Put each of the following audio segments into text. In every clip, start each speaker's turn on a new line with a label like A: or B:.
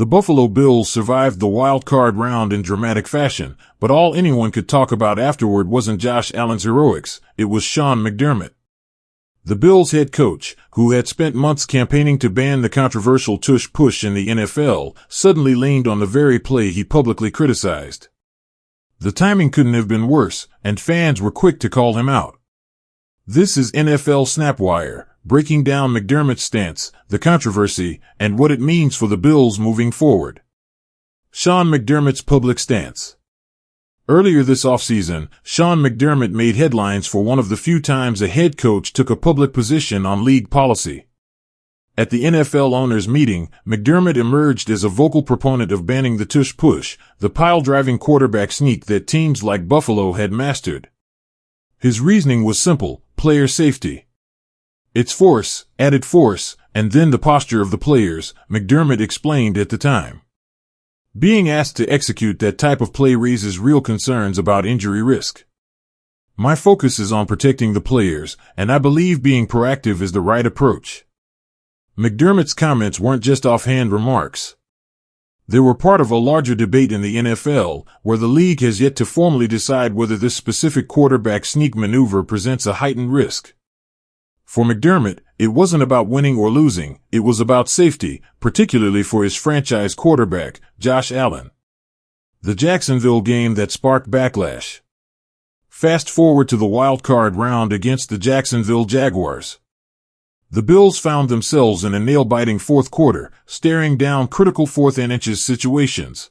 A: The Buffalo Bills survived the wild card round in dramatic fashion, but all anyone could talk about afterward wasn't Josh Allen's heroics, it was Sean McDermott. The Bills head coach, who had spent months campaigning to ban the controversial Tush push in the NFL, suddenly leaned on the very play he publicly criticized. The timing couldn't have been worse, and fans were quick to call him out. This is NFL SnapWire, breaking down McDermott's stance, the controversy, and what it means for the Bills moving forward. Sean McDermott's public stance. Earlier this offseason, Sean McDermott made headlines for one of the few times a head coach took a public position on league policy. At the NFL owners' meeting, McDermott emerged as a vocal proponent of banning the Tush push, the pile-driving quarterback sneak that teams like Buffalo had mastered. His reasoning was simple: player safety. It's force, added force, and then the posture of the players, McDermott explained at the time. Being asked to execute that type of play raises real concerns about injury risk. My focus is on protecting the players, and I believe being proactive is the right approach. McDermott's comments weren't just offhand remarks. They were part of a larger debate in the NFL, where the league has yet to formally decide whether this specific quarterback sneak maneuver presents a heightened risk. For McDermott, it wasn't about winning or losing, it was about safety, particularly for his franchise quarterback, Josh Allen. The Jacksonville game that sparked backlash. Fast forward to the wild card round against the Jacksonville Jaguars. The Bills found themselves in a nail-biting fourth quarter, staring down critical fourth-and-inches situations.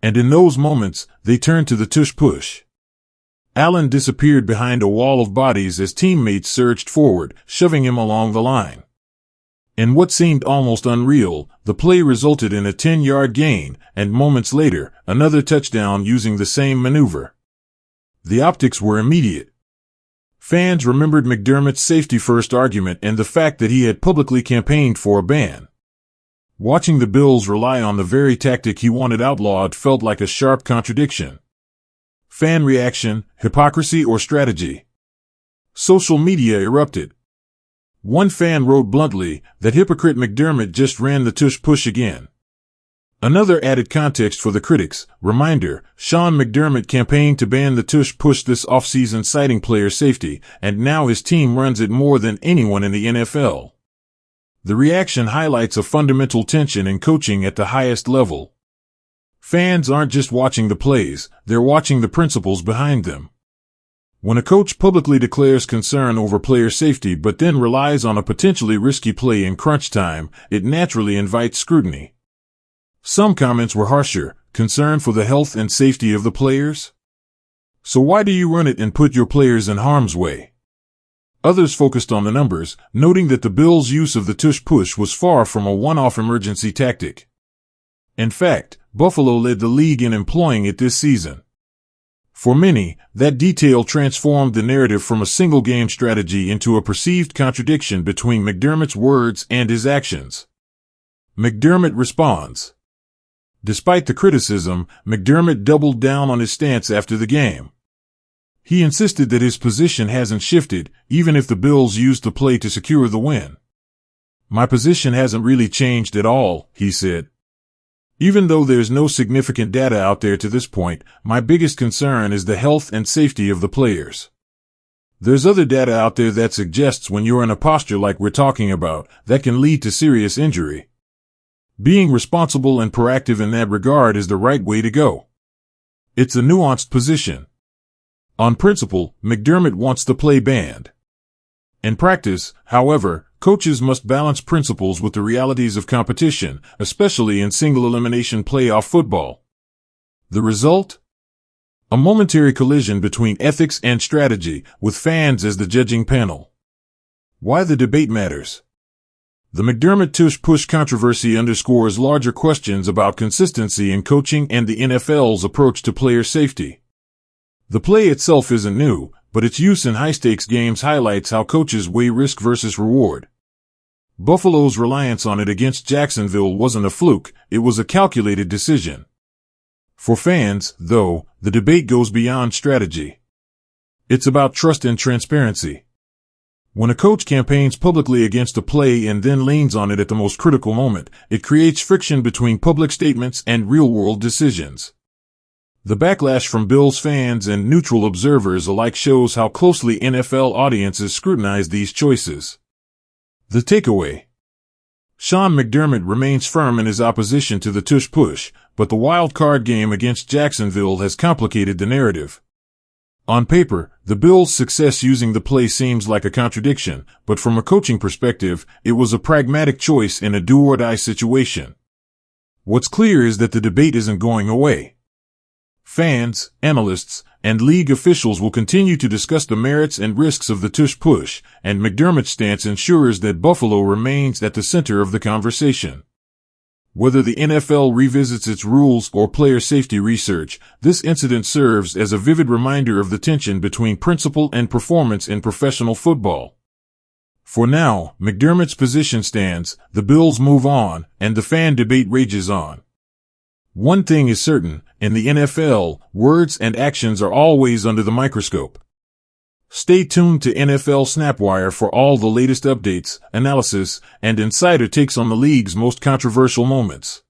A: And in those moments, they turned to the Tush push. Allen disappeared behind a wall of bodies as teammates surged forward, shoving him along the line. In what seemed almost unreal, the play resulted in a 10-yard gain, and moments later, another touchdown using the same maneuver. The optics were immediate. Fans remembered McDermott's safety-first argument and the fact that he had publicly campaigned for a ban. Watching the Bills rely on the very tactic he wanted outlawed felt like a sharp contradiction. Fan reaction: hypocrisy or strategy? Social media erupted. One fan wrote bluntly, "That hypocrite McDermott just ran the Tush push again." Another added context for the critics: reminder, Sean McDermott campaigned to ban the Tush push this offseason citing player safety, and now his team runs it more than anyone in the NFL. The reaction highlights a fundamental tension in coaching at the highest level. Fans aren't just watching the plays, they're watching the principles behind them. When a coach publicly declares concern over player safety but then relies on a potentially risky play in crunch time, it naturally invites scrutiny. Some comments were harsher: concern for the health and safety of the players? So why do you run it and put your players in harm's way? Others focused on the numbers, noting that the Bills' use of the Tush push was far from a one-off emergency tactic. In fact, Buffalo led the league in employing it this season. For many, that detail transformed the narrative from a single-game strategy into a perceived contradiction between McDermott's words and his actions. McDermott responds. Despite the criticism, McDermott doubled down on his stance after the game. He insisted that his position hasn't shifted, even if the Bills used the play to secure the win. "My position hasn't really changed at all," he said. "Even though there's no significant data out there to this point, my biggest concern is the health and safety of the players. There's other data out there that suggests when you're in a posture like we're talking about, that can lead to serious injury. Being responsible and proactive in that regard is the right way to go." It's a nuanced position. On principle, McDermott wants the play banned. In practice, however, coaches must balance principles with the realities of competition, especially in single-elimination playoff football. The result? A momentary collision between ethics and strategy, with fans as the judging panel. Why the debate matters. The McDermott Tush push controversy underscores larger questions about consistency in coaching and the NFL's approach to player safety. The play itself isn't new, but its use in high-stakes games highlights how coaches weigh risk versus reward. Buffalo's reliance on it against Jacksonville wasn't a fluke, it was a calculated decision. For fans, though, the debate goes beyond strategy. It's about trust and transparency. When a coach campaigns publicly against a play and then leans on it at the most critical moment, it creates friction between public statements and real-world decisions. The backlash from Bills fans and neutral observers alike shows how closely NFL audiences scrutinize these choices. The takeaway: Sean McDermott remains firm in his opposition to the Tush push, but the wild card game against Jacksonville has complicated the narrative. On paper, the Bills' success using the play seems like a contradiction, but from a coaching perspective, it was a pragmatic choice in a do-or-die situation. What's clear is that the debate isn't going away. Fans, analysts, and league officials will continue to discuss the merits and risks of the Tush push, and McDermott's stance ensures that Buffalo remains at the center of the conversation. Whether the NFL revisits its rules or player safety research, this incident serves as a vivid reminder of the tension between principle and performance in professional football. For now, McDermott's position stands, the Bills move on, and the fan debate rages on. One thing is certain, in the NFL, words and actions are always under the microscope. Stay tuned to NFL SnapWire for all the latest updates, analysis, and insider takes on the league's most controversial moments.